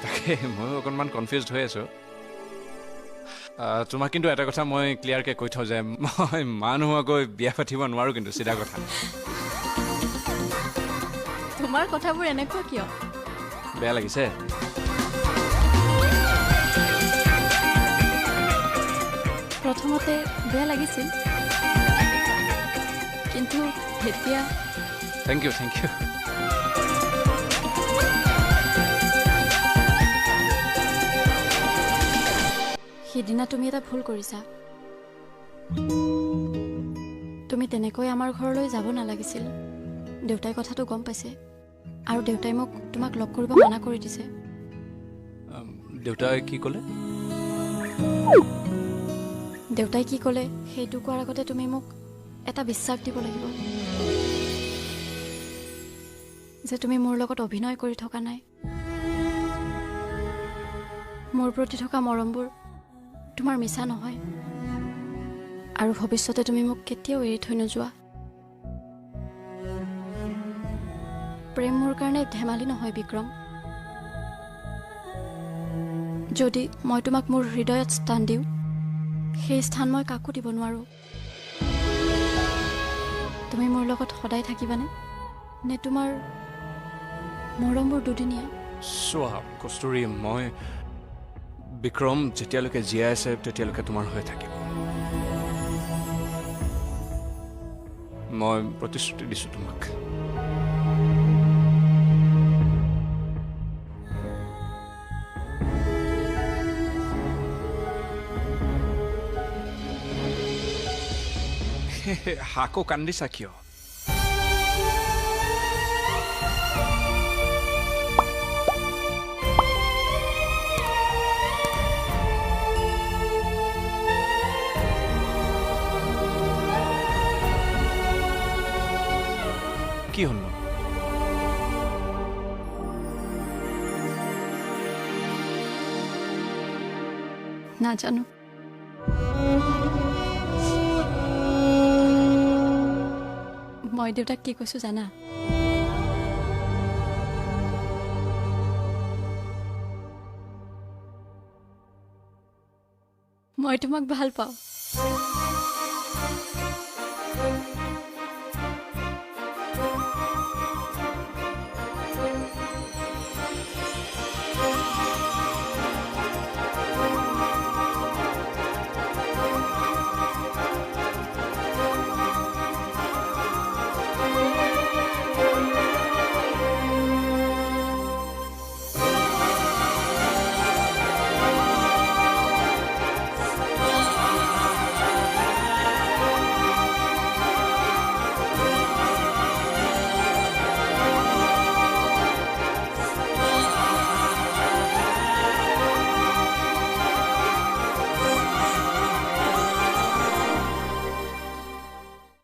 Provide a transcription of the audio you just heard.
তাকে ময়ো অকণমান কনফিউজড হৈ আছোঁ তোমাক কিন্তু এটা কথা মই ক্লিয়াৰকৈ কৈ থওঁ যে মই মা নোহোৱাকৈ বিয়া পাতিব নোৱাৰোঁ কিন্তু চিধা কথা তোমাৰ কথাবোৰ এনেকুৱা কিয় বেয়া লাগিছে প্ৰথমতে বেয়া লাগিছিল কিন্তু এতিয়া থেংক ইউ সিদিনা তুমি এটা ভুল কৰিছা তুমি তেনেকৈ আমাৰ ঘৰলৈ যাব নালাগিছিল দেউতাই কথাটো গম পাইছে আৰু দেউতাই মোক তোমাক লগ কৰিব মানা কৰি দিছে দেউতাই কি ক'লে দেউতাই কি ক'লে সেইটো কোৱাৰ আগতে তুমি মোক এটা বিশ্বাস দিব লাগিব যে তুমি মোৰ লগত অভিনয় কৰি থকা নাই মোৰ প্ৰতি থকা মৰমবোৰ তোমাৰ মিছা নহয় আৰু ভৱিষ্যতে তুমি মোক কেতিয়াও এৰি থৈ নোযোৱা প্ৰেম মোৰ কাৰণে ধেমালি নহয় বিক্ৰম যদি মই তোমাক মোৰ হৃদয়ত স্থান দিওঁ সেই স্থান মই কাকো দিব নোৱাৰোঁ তুমি মোৰ লগত সদায় থাকিবানে নে তোমাৰ মৰমবোৰ দুদিনীয়া চোৱা কস্তুৰী মই বিক্ৰম যেতিয়ালৈকে জীয়াই আছে তেতিয়ালৈকে তোমাৰ হৈ থাকিব মই প্ৰতিশ্ৰুতি দিছোঁ তোমাক হাকো কান্দিছা কিয় কি হ'ল নাজানো মই দেউতাক কি কৈছোঁ জানা মই তোমাক ভাল পাওঁ